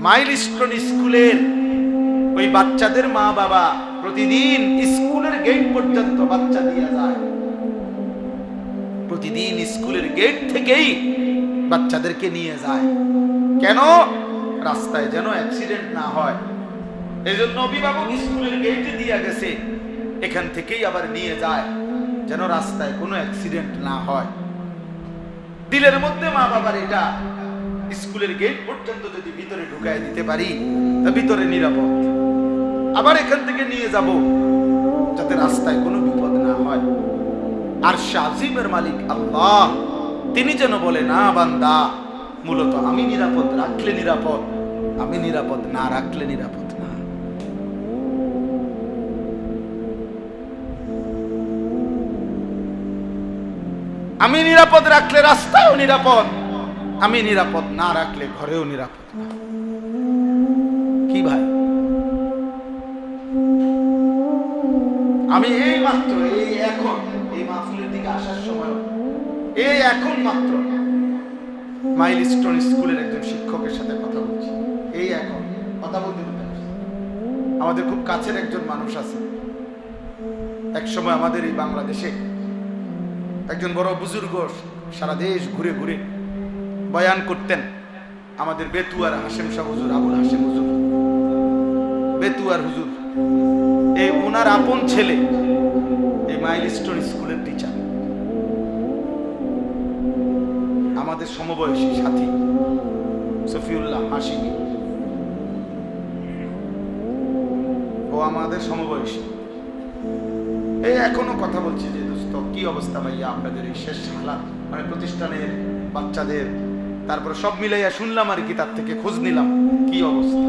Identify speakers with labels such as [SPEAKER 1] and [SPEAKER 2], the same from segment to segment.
[SPEAKER 1] Milestone স্কুলের ওই বাচ্চাদের মা বাবা প্রতিদিন স্কুলের গেট পর্যন্ত বাচ্চা দিয়ে যায়। প্রতিদিন স্কুলের গেট থেকেই বাচ্চাদেরকে নিয়ে যায়। কেন? রাস্তায় যেন অ্যাক্সিডেন্ট না হয়, এজন্য অভিভাবক স্কুলের গেটে দিয়ে গেছে, এখান থেকেই আবার নিয়ে যায় যেন রাস্তায় কোনো অ্যাক্সিডেন্ট না হয়। দিলের মধ্যে মা বাবার এটা, স্কুলের গেট পর্যন্ত যদি ভিতরে ঢুকায় দিতে পারি তা ভিতরে নিরাপদ। আবার এখান থেকে নিয়ে যাব যাতে রাস্তায় কোনো বিপদ না হয়। আর আজিমের মালিক আল্লাহ, তিনি যেন বলে, না বান্দা, মূলত আমি নিরাপদ রাখলে নিরাপদ, আমি নিরাপদ না রাখলে নিরাপদ না। আমি নিরাপদ রাখলে রাস্তায়ও নিরাপদ, আমি নিরাপদ না রাখলে ঘরেও নিরাপদ না। কি ভাই, আমি এই মাত্র এখন এই মাহফিলের দিকে আসার সময় এখন মাত্র মাইলস্টোন স্কুলের একজন শিক্ষকের সাথে কথা বলছি। এই এখন কথা বলতে বলতে আমাদের খুব কাছের একজন মানুষ আছে। এক সময় আমাদের এই বাংলাদেশে একজন বড় বুজুর্গ সারা দেশ ঘুরে ঘুরে বয়ান করতেন। আমাদের বেতুয়ার হাশেম শাহ হুজুর, আবুল হাশেম হুজুর, বেতুয়ার হুজুর, এই ওনার আপন ছেলে এই মাইলস্টোন স্কুলের টিচার, আমাদের সমবয়সী সাথী সফিউল্লাহ হাশিমি, ও আমাদের সমবয়সী। এই এখনো কথা বলছি যে দোস্ত কি অবস্থা ভাইয়া আপনাদের এই শেষ হালাত, মানে প্রতিষ্ঠানের বাচ্চাদের, তারপরে সব মিলাইয়া শুনলাম আর কি, তার থেকে খোঁজ নিলাম কি অবস্থা।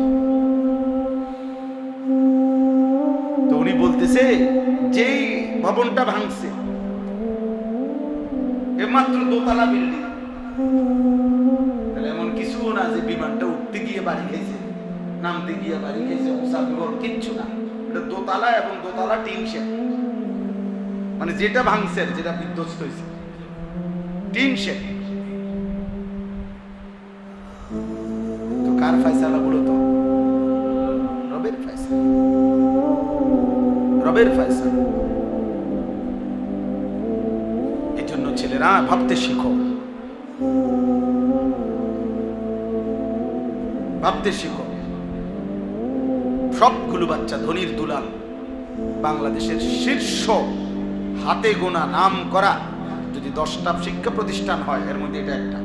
[SPEAKER 1] তো উনি বলতেছে যেই ভবনটা ভাঙছে মাত্র দোতলা বিল্ডিং, তাহলে এমন কিছু না যে বিমানটা উঠতে গিয়ে বাড়ি খেয়েছে, নামতে গিয়ে বাড়ি খেয়েছে, কিচ্ছু না। এটা দোতলা এবং দোতলা টিন শেড, মানে যেটা ভাঙছে, যেটা বিধ্বস্ত হয়েছে টিন শেড। তো কার ফয়সালা বলো তো? রবের ফয়সালা, রবের ফয়সালা। এই জন্য ছেলেরা ভাবতে শিখো, ভাবতে শিখো। সবগুলো বাচ্চা ধনির দুলাল, বাংলাদেশের শীর্ষ হাতে গোনা নাম করা যদি 10টা শিক্ষা প্রতিষ্ঠান হয়, এর মধ্যে এটা একটা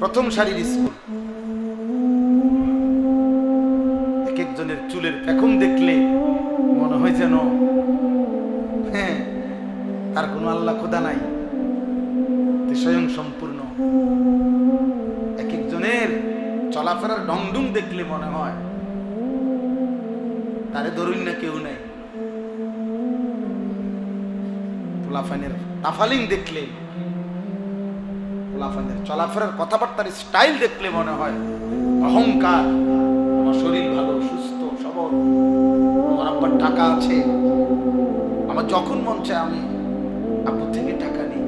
[SPEAKER 1] প্রথম সারির স্কুল। এক একজনের চুলের পেখম দেখলে মনে হয় যেন হ্যাঁ তার কোনো আল্লাহ খোদা নাই, স্বয়ং সম্পূর্ণ। এক একজনের চলাফেরার ঢংঢুং দেখলে মনে হয় তারে ধরুন না কেউ নেই। পোলাফানের তাফালিং দেখলে, পোলাফানের চলাফেরার কথাবার্তার স্টাইল দেখলে মনে হয় অহংকার, আমার শরীর ভালো, সুস্থ সবল, আমার আব্বার টাকা আছে, আমার যখন মন চায় আমি আব্বু থেকে টাকা নিই,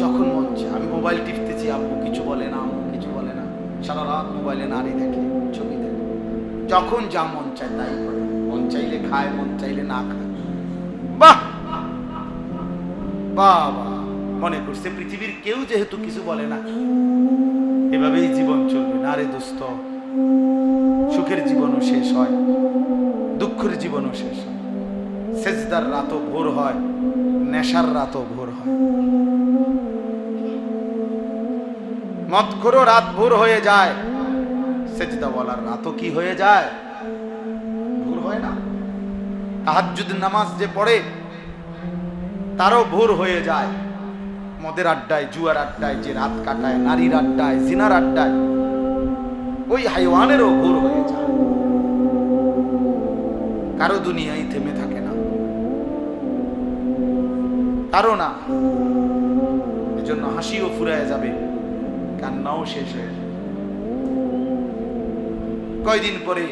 [SPEAKER 1] যখন মন চায় আমি মোবাইল টিপতেছি, আব্বু কিছু বলে না, আম্মু কিছু বলে না, সারা রাত মোবাইলে নারী দেখে, ছবি দেখে, যখন যা মন চায় তাই করে, মন চাইলে খায়, মন চাইলে না খায়। বাহ বাবা, মনে করছে পৃথিবীর কেউ যেহেতু কিছু বলে না, এভাবেই জীবন চলবে। না রে দোস্ত, সুখের জীবনও শেষ হয়, দুঃখের জীবনও শেষ হয়, সেজদার রাতও ভোর হয়, নেশার রাতও ভোর হয়, মদখোরও রাত ভোর হয়ে যায়, সেজদা বলার রাতও কি হয়ে যায়? ভোর হয় না। তাহাজ্জুদ নামাজ যে পড়ে তারও ভোর হয়ে যায়। মদের আড্ডায়, জুয়ার আড্ডায় যে রাত কাটায়, নারীর আড্ডায়, জিনার আড্ডায়, ওই হাইওয়ানেরও ভোর হয়ে যায়। কারো দুনিয়ায় থেমে থাকে না, কারো না। এজন্য হাসিও ফুরায় যাবে, কান্নাও শেষ হয়ে যাবে। কয়দিন পরে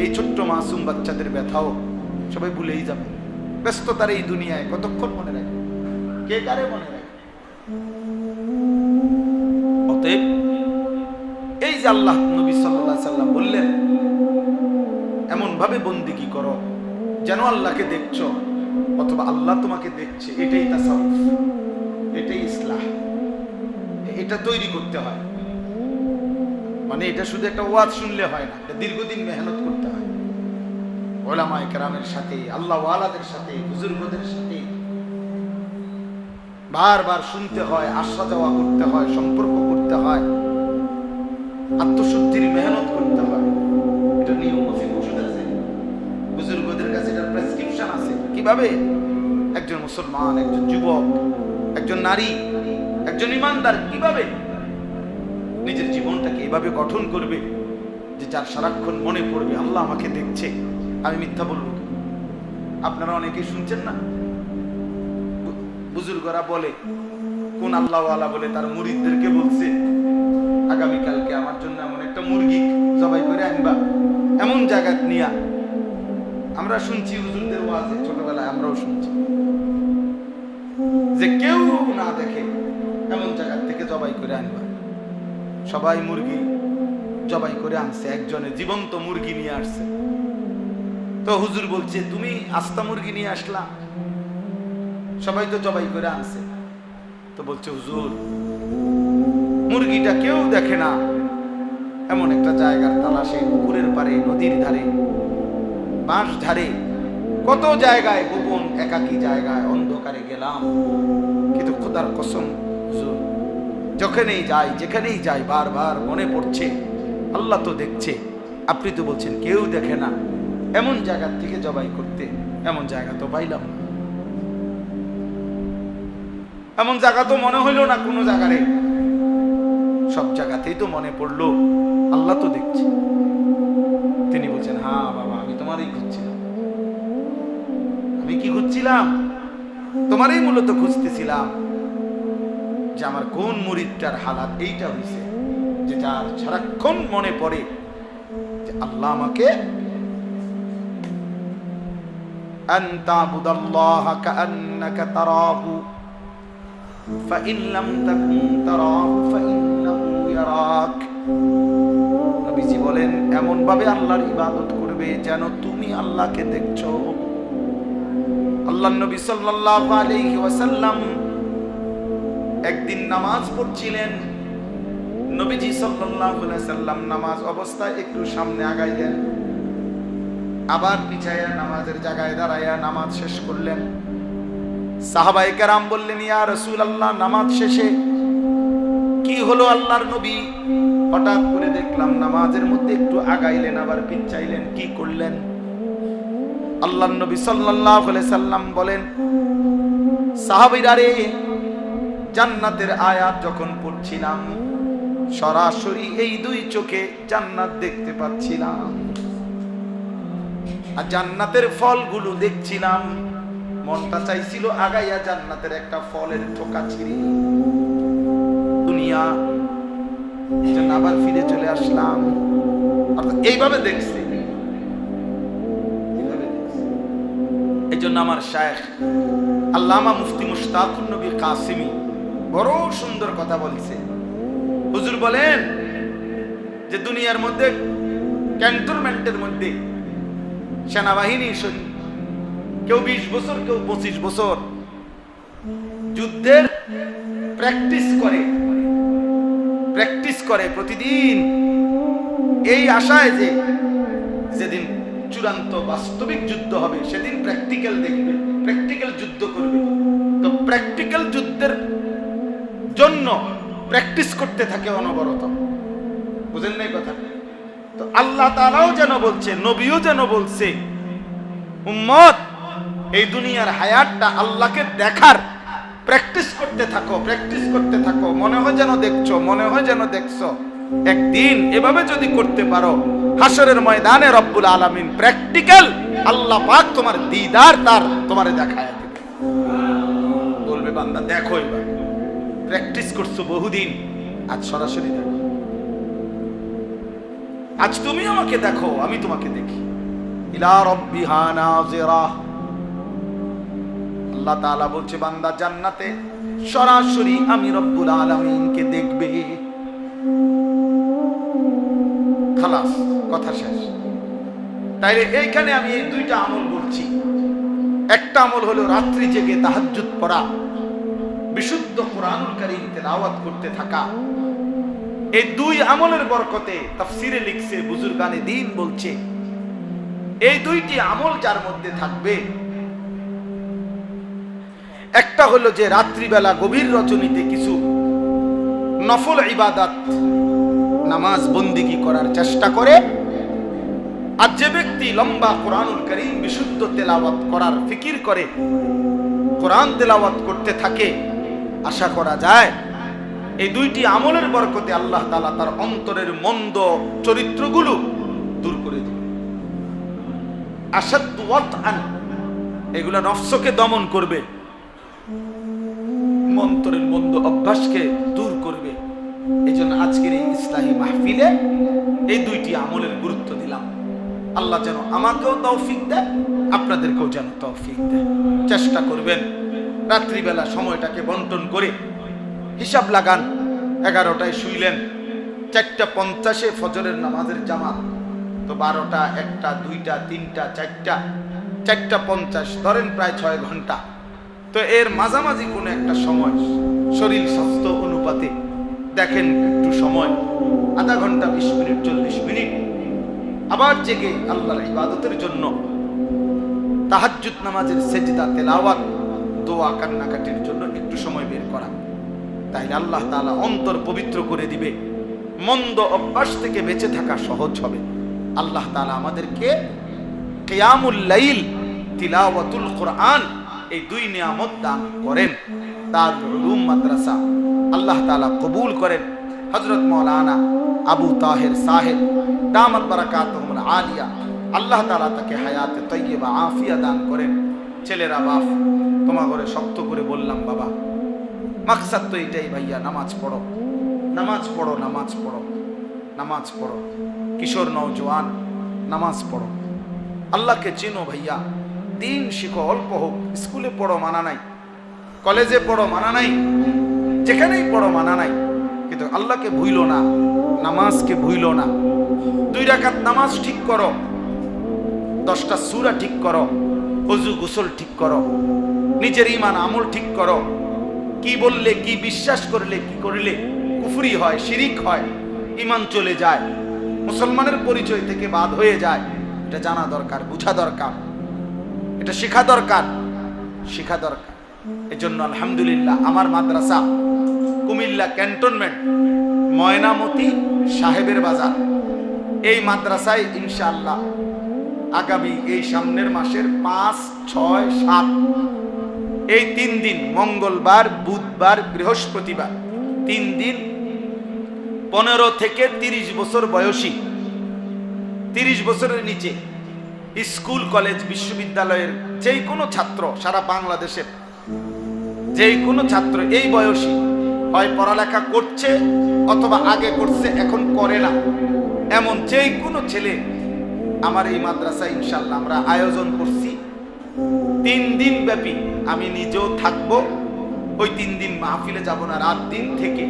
[SPEAKER 1] এই ছোট্ট মাসুম বাচ্চাদের ব্যথাও সবাই ভুলেই যাবে। ব্যস্ততার এই দুনিয়ায় কতক্ষণ মনে রাখবে, কে কারে মনে রাখবে? অতএব যে আল্লাহ নবী সাল্লাল্লাহু আলাইহি সাল্লাম বললেন এমন ভাবে বন্দেগী করো যেন আল্লাহকে দেখছো অথবা আল্লাহ তোমাকে দেখছে, এটাই তাসাউফ, এটাই ইসলাহ। এটা তৈরি করতে হয়, মানে এটা শুধু একটা ওয়াজ শুনলে হয় না, দীর্ঘদিন মেহনত করতে হয়। ওলামায়ে কেরামের সাথে, আল্লাহ ওয়ালাদের সাথে, বুজুর্গদের সাথে বারবার শুনতে হয়, আসা যাওয়া করতে হয়, সম্পর্ক করতে হয়, আত্মশুদ্ধির মেহনত করতে হয়। এটা নিয়ম মাফিক ওষুধ আছে, বুজুর্গদের কাছে এটার প্রেসক্রিপশন আছে। কিভাবে একজন মুসলমান, একজন যুবক, একজন নারী, একজন ইমানদার কিভাবে নিজের জীবনটাকে এভাবে গঠন করবে যে যার সারাক্ষণ মনে পড়বে আল্লাহ আমাকে দেখছে, আমি মিথ্যা বলবো। আপনারা অনেকেই শুনছেন না, বুজুর্গরা বলে, কোন আল্লাহওয়ালা বলে তার মুরিদদেরকে বলছে আগামীকালকে আমার জন্য এমন একটা মুরগি জবাই করে আনবা, এমন জায়গা নিয়া। আমরা শুনছি হুজুরদের ওয়াজে, ছোটবেলায় আমরাও শুনছি যে কেউ না দেখে এমন জায়গা থেকে জবাই করে আনবা। সবাই মুরগি জবাই করে আনছে, একজনে জীবন্ত মুরগি নিয়ে আসছে। তো হুজুর বলছে তুমি আস্তা মুরগি নিয়ে আসলা, সবাই তো জবাই করে আনছে। তো বলছে হুজুর মুরগিটা কেউ দেখে না, এমন একটা জায়গার তালাশে, পুকুরের পারে, নদীর ধারে, বাঁশ ধারে, কত জায়গায় গোপন একাকী জায়গায় অন্ধকারে গেলাম, কিন্তু খোদার কসম হুজুর যখনই যাই, যেখানেই যাই, বারবার মনে পড়ছে আল্লাহ তো দেখছে। আপনি তো বলছেন কেউ দেখে না, এমন জায়গার থেকে জবাই করতে, এমন জায়গা তো পাইলাম না, এমন জায়গা তো মনে হইল না কোনো জায়গায়। সব জায়গাতেই তো মনে পড়লো আল্লাহ তো দেখছে। তিনি বলছেন হ্যাঁ বাবা, আমি তোমারই খুঁজছিলাম। আমি কি খুঁজছিলাম? তোমারই মূলত খুঁজতেছিলাম যে আমার কোন মুরিদটার হালাত এইটা হইছে, যে যার সারাক্ষণ মনে পড়ে যে আল্লাহ আমাকে, আনতা বুদাল্লাহা কাআন্নাকা তারাহু ফাইন লাম তাকুন তারাহু ফাইন্নাহু ইয়ারাক। নবীজি বলেন এমন ভাবে আল্লাহর ইবাদত করবে যেন তুমি আল্লাহকে দেখছো। আল্লাহর নবী সাল্লাল্লাহু আলাইহি ওয়াসাল্লাম একদিন নামাজ পড়ছিলেন। নবীজি সাল্লাল্লাহু আলাইহি সাল্লাম নামাজ অবস্থায় একটু সামনে আগাইলেন, আবার পিছায়া নামাজের জায়গায় দাঁড়ায়া নামাজ শেষ করলেন। সাহাবায়ে কেরাম বললেন ইয়া রাসূলুল্লাহ, নামাজ শেষে কি হলো আল্লাহর নবী? হঠাৎ করে দেখলাম নামাজের মধ্যে একটু আগাইলেন, আবার পিছাইলেন, কি করলেন? আল্লাহর নবী সাল্লাল্লাহু আলাইহি সাল্লাম বলেন, সাহাবীরা রে, জান্নাতের আয়াত যখন পড়ছিলাম সরাসরি এই দুই চোখে জান্নাত দেখতে পাচ্ছিলাম, আর জান্নাতের ফলগুলো দেখছিলাম। মনটা চাইছিল আগাইয়া জান্নাতের একটা ফলের ঠোকা ছিঁড়ি, দুনিয়া যেন আবার ফিরে চলে আসলাম। অর্থাৎ এইভাবে দেখছি। এই জন্য আমার শায়েখ আল্লামা মুফতি মুশতাকুন নবী কাসিমি বড় সুন্দর কথা বলছে। হুজুর বলেন যে দুনিয়ার মধ্যে ক্যান্টনমেন্টের মধ্যে সেনাবাহিনী কেউ 20 বছর, কেউ 25 বছর যুদ্ধের প্র্যাকটিস করে প্রতিদিন, এই আশায় যে যেদিন চূড়ান্ত বাস্তবিক যুদ্ধ হবে সেদিন প্র্যাকটিক্যাল দেখবে, প্র্যাকটিক্যাল যুদ্ধ করবে। তো প্র্যাকটিক্যাল যুদ্ধের জন্য প্র্যাকটিস করতে থাকে অনবরত। বুঝেন নাই কথা? তো আল্লাহ তাআলাও যেন বলছে, নবীও যেন বলছে, উম্মত এই দুনিয়ার হায়াতটা আল্লাহকে দেখার প্র্যাকটিস করতে থাকো, প্র্যাকটিস করতে থাকো। মনে হয় যেন দেখছো, মনে হয় যেন দেখছো। একদিন এভাবে যদি করতে পারো, হাসরের ময়দানে রব্বুল আলামিন প্র্যাকটিক্যাল আল্লাহ পাক তোমার দিদার তার তোমারে দেখায় দিবে। বলবে বান্দা দেখো, এবার প্র্যাকটিস করছো বহুদিন, আজ সরাসরি দেখো। আজ তুমি আমাকে দেখো, আমি তোমাকে দেখি। ইলা রাব্বিহা নাযিরা। আল্লাহ তাআলা বলছে বান্দা জান্নাতে সরাসরি আমি রব্বুল আলামিনকে দেখবে। খালাস, কথা শেষ। তাইলে এইখানে আমি এই দুইটা আমল বলছি। একটা আমল হলো রাত্রি জেগে তাহাজ্জুদ পড়া, বিশুদ্ধ কোরআনুল কারীম তেলাওয়াত করতে থাকা। এই দুই আমলের বরকতে তাফসীরে লিখছে, বুজুর্গানে দ্বীন বলছে, এই দুইটি আমল যার মধ্যে থাকবে, একটা হলো যে রাত্রিবেলা গভীর রজনীতে কিছু নফল ইবাদত নামাজ বন্দিগি করার চেষ্টা করে, আর যে ব্যক্তি লম্বা কোরআনুল কারীম বিশুদ্ধ তেলাওয়াত করার ফিকির করে, কোরআন তেলাওয়াত করতে থাকে, আশা করা যায় এই দুইটি আমলের বরকতে আল্লাহ তাআলা তার অন্তরের মন্দ চরিত্রগুলো দূর করে দিবে। আশাদ্দু ওয়াতআন, এগুলো নফসকে দমন করবে, অন্তরের মন্দ অভ্যাসকে দূর করবে। এই জন্য আজকের এই ইসলাহী মাহফিলে এই দুইটি আমলের গুরুত্ব দিলাম। আল্লাহ যেন আমাকেও তৌফিক দেয়, আপনাদেরকেও যেন তৌফিক দেয়। চেষ্টা করবেন রাত্রিবেলা সময়টাকে বন্টন করে, হিসাব লাগান 11টায় শুইলেন, 4:50 ফজরের নামাজের জামাত, তো 12টা, 1টা, 2টা, 3টা, 4টা, 4:50 ধরেন প্রায় 6 ঘন্টা। তো এর মাঝামাঝি কোনো একটা সময় শরীর স্বাস্থ্য অনুপাতে দেখেন একটু সময়, আধা ঘন্টা, 20 মিনিট, 40 মিনিট আবার জেগে আল্লাহর ইবাদতের জন্য তাহাজ্জুদ নামাজের সেজদা, তেলাওয়াত, দোয়া, কান্নাকাটির জন্য একটু সময় বের করা। তাইলে আল্লাহ তাআলা অন্তর পবিত্র করে দিবে, মন্দ অভ্যাস থেকে বেঁচে থাকা সহজ হবে। আল্লাহ তাআলা আমাদেরকে কিয়ামুল লাইল, তিলাওয়াতুল কোরআন, এই দুই নিয়ামত দান করেন। দারুল উলুম মাদ্রাসা আল্লাহ তাআলা কবুল করেন। হযরত মাওলানা আবু তাহের সাহেব দামাত বারাকাতুহুল আলিয়া, আল্লাহ তাআলা তাকে হায়াতে তাইয়্যিবা আফিয়া দান করেন। ছেলেরা, বাপ তোমার ঘরে শক্ত করে বললাম, বাবা মাকসাদ তো এটাই ভাইয়া, নামাজ পড়ো, নামাজ পড়ো, নামাজ পড়ো, নামাজ পড়ো। কিশোর নওজোয়ান, নামাজ পড়ো, আল্লাহকে চিনো ভাইয়া, দিন শিখো, অল্প হোক, স্কুলে পড়ো মানা নাই, কলেজে পড়ো মানা নাই, যেখানেই পড়ো মানা নাই, কিন্তু আল্লাহকে ভুইলো না, নামাজকে ভুইলো না। 2 রাকাত নামাজ ঠিক করো, 10টা সূরা ঠিক করো, ওযু গোসল ঠিক করো, নিজের ঈমান আমল ঠিক করো। কি বললে, কি বিশ্বাস করলে, কি করলে কুফরি হয়, শিরিক হয়, ঈমান চলে যায়, মুসলমানের পরিচয় থেকে বাদ হয়ে যায়, এটা জানা দরকার, বুঝা দরকার, এটা শেখা দরকার, শেখা দরকার। এজন্য আলহামদুলিল্লাহ আমার মাদ্রাসা কুমিল্লা ক্যান্টনমেন্ট, ময়নামতি সাহেবের বাজার, এই মাদ্রাসায় ইনশাআল্লাহ আগামী এই সামনের মাসের 5, 6, 7 এই 3 দিন, মঙ্গলবার, বুধবার, বৃহস্পতিবার, 3 দিন 15 থেকে 30 বছর বয়সী, 30 বছরের নিচে স্কুল, কলেজ, বিশ্ববিদ্যালয়ের যেই কোনো ছাত্র, সারা বাংলাদেশের যেই কোনো ছাত্র এই বয়সী, হয় পড়ালেখা করছে অথবা আগে করছে এখন করে না, এমন যেই কোনো ছেলে আমার এই মাদ্রাসায় ইনশাআল্লাহ আমরা আয়োজন করছি 3 দিন ব্যাপী। আমি নিজেও থাকবো ওই 3 দিন, মাহফিলে যাব না, রাত দিন থেকে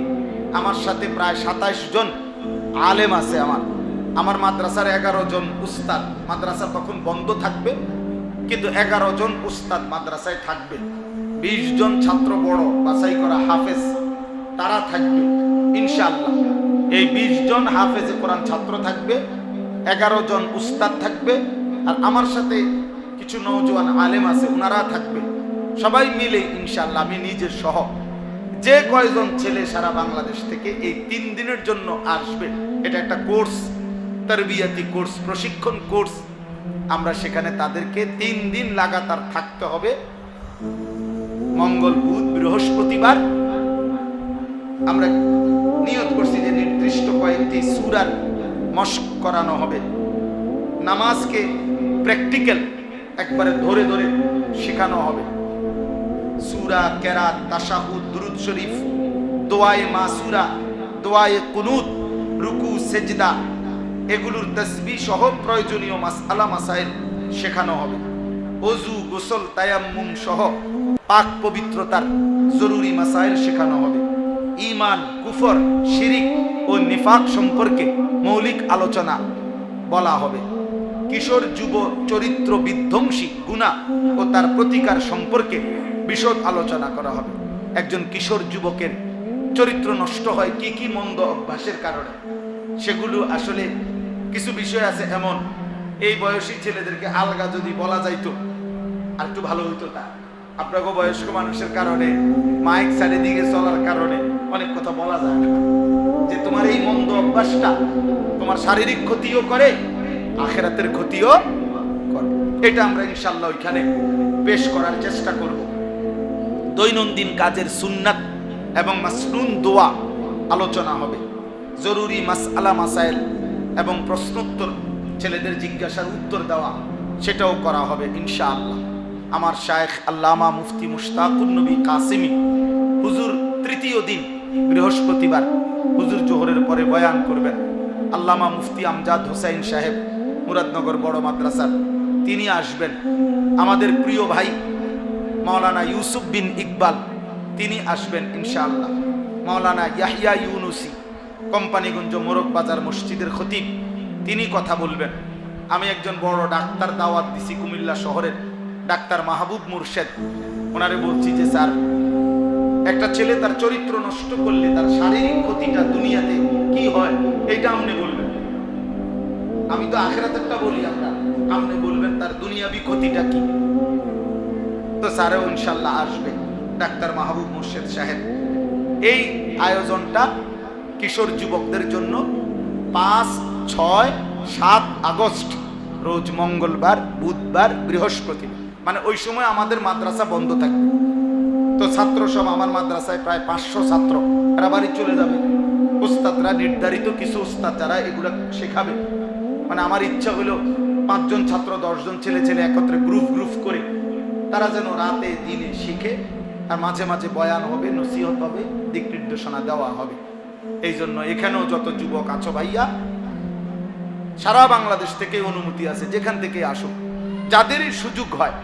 [SPEAKER 1] আমার সাথে প্রায় 27 জন আলেম আছে। আমার মাদ্রাসার 11 জন উস্তাদ, মাদ্রাসা তখন বন্ধ থাকবে কিন্তু 11 জন উস্তাদ মাদ্রাসায় থাকবে, 20 জন ছাত্র বড় বাছাই করা হাফেজ তারা থাকবে ইনশাআল্লাহ। এই 20 জন হাফেজে কোরআন ছাত্র থাকবে, 11 জন উস্তাদ থাকবে, আর আমার সাথে কিছু নওজোয়ান আলেম আছে, ওনারা থাকবে। সবাই মিলে ইনশাআল্লাহ আমি নিজের সহ যে কয়জন ছেলে সারা বাংলাদেশ থেকে এই 3 দিনের জন্য আসবে, এটা একটা কোর্স, তারবিয়াতি কোর্স, প্রশিক্ষণ কোর্স। আমরা সেখানে তাদেরকে 3 দিন লাগাতার থাকতে হবে। মঙ্গল, বুধ, বৃহস্পতিবার আমরা নিয়ত করছি যে নির্দিষ্ট কয়েকটি সূরার মশক করানো হবে। নামাজকে প্র্যাকটিক্যাল একবারে ধরে ধরে শেখানো হবে। সূরা, কেরাত, তাশাহুদ, দুরুদ শরীফ, দোয়ায়ে মাসুরা, দোয়ায়ে কুনুত, রুকু, সেজদা, এগুলোর তাসবিহ সহ প্রয়োজনীয় মাসআলা মাসাইল শেখানো হবে। ওযু, গোসল, তায়াম্মুম সহ পাক পবিত্রতার জরুরি মাসাইল শেখানো হবে। ঈমান, কুফর, শিরিক ও নিফাক সম্পর্কে মৌলিক আলোচনা বলা হবে। কিশোর যুব চরিত্র বিধ্বংসী গুনাহ ও তার প্রতিকার সম্পর্কে বিশদ আলোচনা করা হবে। একজন কিশোর যুবকের চরিত্র নষ্ট হয় কি কি মন্দ অভ্যাসের কারণে, সেগুলো আসলে কিছু বিষয় আছে এমন, এই বয়সী ছেলেদেরকে আলগা যদি বলা যাইতো আর একটু ভালো হইতো। তা আপনাকে বয়স্ক মানুষের কারণে, মাইক সাইডে দিকে চলার কারণে অনেক কথা বলা যায় না, যে তোমার এই মন্দ অভ্যাসটা তোমার শারীরিক ক্ষতিও করে, আখিরাতের ক্ষতিও করে। এটা আমরা ইনশাআল্লাহ ওইখানে পেশ করার চেষ্টা করব। দৈনন্দিন কাজের সুন্নাত এবং মাসনুন দোয়া আলোচনা হবে। জরুরি মাসআলা মাসাইল এবং প্রশ্নোত্তর, ছেলেদের জিজ্ঞাসার উত্তর দেওয়া, সেটাও করা হবে ইনশাআল্লাহ। আমার শায়েখ আল্লামা মুফতি মুশতাকুন নবী কাসিমি হুজুর তৃতীয় দিন বৃহস্পতিবার হুজুর জোহরের পরে বয়ান করবেন। আল্লামা মুফতি আমজাদ হোসাইন সাহেব মুরাদনগর বড় মাদ্রাসার, তিনি আসবেন। আমাদের প্রিয় ভাই মাওলানা ইউসুফ বিন ইকবাল, তিনি আসবেন ইনশাআল্লাহ। মাওলানা ইয়াহিয়া ইউনুসি কোম্পানিগঞ্জ মোরগ বাজার মসজিদের খতিব, তিনি কথা বলবেন। আমি একজন বড় ডাক্তার দাওয়াত দিছি কুমিল্লা শহরের, ডাক্তার মাহবুব মুর্শেদ, ওনারে বলছি যে স্যার, একটা ছেলে তার চরিত্র নষ্ট করলে তার শারীরিক ক্ষতিটা দুনিয়াতে কি হয় এইটা আপনি বলবেন। আমি তো আখিরাতেরটা বলি, আপনি বলবেন তার দুনিয়াবি ক্ষতিটা কি। তো স্যারও ইনশাআল্লাহ আসবে, ডাক্তার মাহবুব মুর্শেদ সাহেব। এই আয়োজনটা কিশোর যুবকদের জন্য 5, 6, 7 আগস্ট রোজ মঙ্গলবার, বুধবার, বৃহস্পতিবার, মানে ওই সময় আমাদের মাদ্রাসা বন্ধ থাকবে। তো ছাত্র সব, আমার মাদ্রাসায় প্রায় 500 ছাত্র, এরা বাড়ি চলে যাবে। উস্তাদরা নির্ধারিত কিছু উস্তাদ যারা এগুলা শেখাবে, মানে আমার ইচ্ছা হলো 5 জন ছাত্র, 10 জন ছেলে একত্রে গ্রুপ করে তারা যেন রাতে দিনে শিখে, আর মাঝে মাঝে বয়ান হবে, নসিহত হবে, দিক নির্দেশনা দেওয়া হবে। এই জন্য এখানেও যত যুবক আছো ভাইয়া, সারা বাংলাদেশ থেকে অনুমতি আছে, যেখান থেকে আসুক, যাদেরই সুযোগ হয়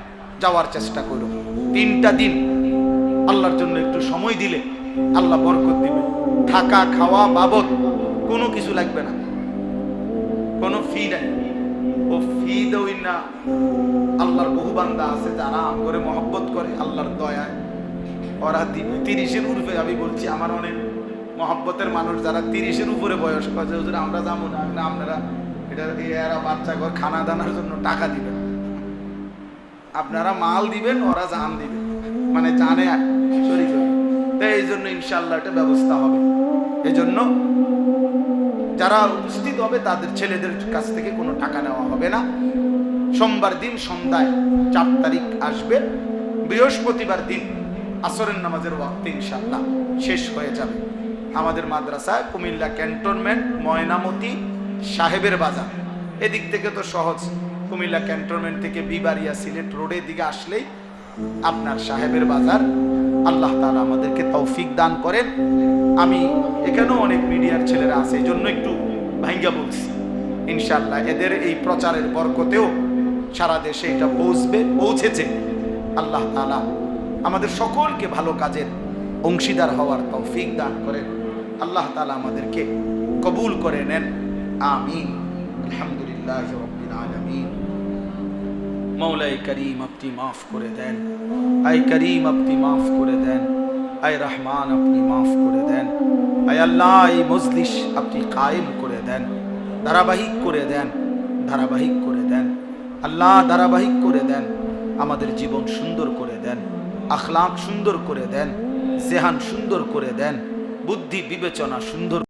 [SPEAKER 1] যাওয়ার চেষ্টা করো। 3টা দিন আল্লাহর জন্য একটু সময় দিলে আল্লাহ বরকত দিবে। থাকা খাওয়া বাবদ কোনো কিছু লাগবে না, কোনো ফি নাই। ও ফি দেই না, আল্লাহর বহু বান্দা আছে যারা করে মহব্বত করে, আল্লাহর দয়ায় ওরা দিবে। 30-এর উপরে, আমি বলছি আমার অনেক মহব্বতের মানুষ যারা 30-এর উপরে বয়স করে, হুজুর আমরা যাবো না, আপনারা এরা বাচ্চা ঘর খানা দানার জন্য টাকা দিবেন, আপনারা মাল দিবেন, ওরা জান দিবেন, মানে জানে শরীর। তাই এই জন্য ইনশাআল্লাহ এটা ব্যবস্থা হবে। এই জন্য যারা উপস্থিত হবে তাদের ছেলেদের কাছ থেকে কোনো টাকা নেওয়া হবে না। সোমবার দিন সন্ধ্যায় 4 তারিখ আসবে, বৃহস্পতিবার দিন আসরের নামাজের ওয়াক্তে ইনশাআল্লাহ শেষ হয়ে যাবে। আমাদের মাদ্রাসা কুমিল্লা ক্যান্টনমেন্ট, ময়নামতি, সাহেবের বাজার, এদিক থেকে তো সহজ। কুমিল্লা ক্যান্টনমেন্ট থেকে বিবারিয়া সিলেট রোডের দিকে আসলেই আপনার সাহেবের বাজার। আল্লাহ তাআলা আমাদেরকে তৌফিক দান করেন। আমি এখানেও অনেক মিডিয়ার ছেলেরা আছে, এই জন্য একটু ভাঙ্গা বলছি। ইনশাআল্লাহ এদের এই প্রচারের বরকতেও সারা দেশে এটা পৌঁছেছে। আল্লাহ তাআলা আমাদের সকলকে ভালো কাজের অংশীদার হওয়ার তৌফিক দান করেন। আল্লাহ তাআলা আমাদেরকে কবুল করে নেন, আমিন। আলহামদুলিল্লাহ রাব্বিল আলামিন। মৌলাই করিম আপনি মাফ করে দেন, আয় করিম আপনি মাফ করে দেন, আয় রহমান আপনি মাফ করে দেন, আয় আল্লাহ এই মজলিস আপনি কায়েম করে দেন, ধারাবাহিক করে দেন, ধারাবাহিক করে দেন আল্লাহ, ধারাবাহিক করে দেন। আমাদের জীবন সুন্দর করে দেন, আখলাক সুন্দর করে দেন, জেহান সুন্দর করে দেন, বুদ্ধি বিবেচনা সুন্দর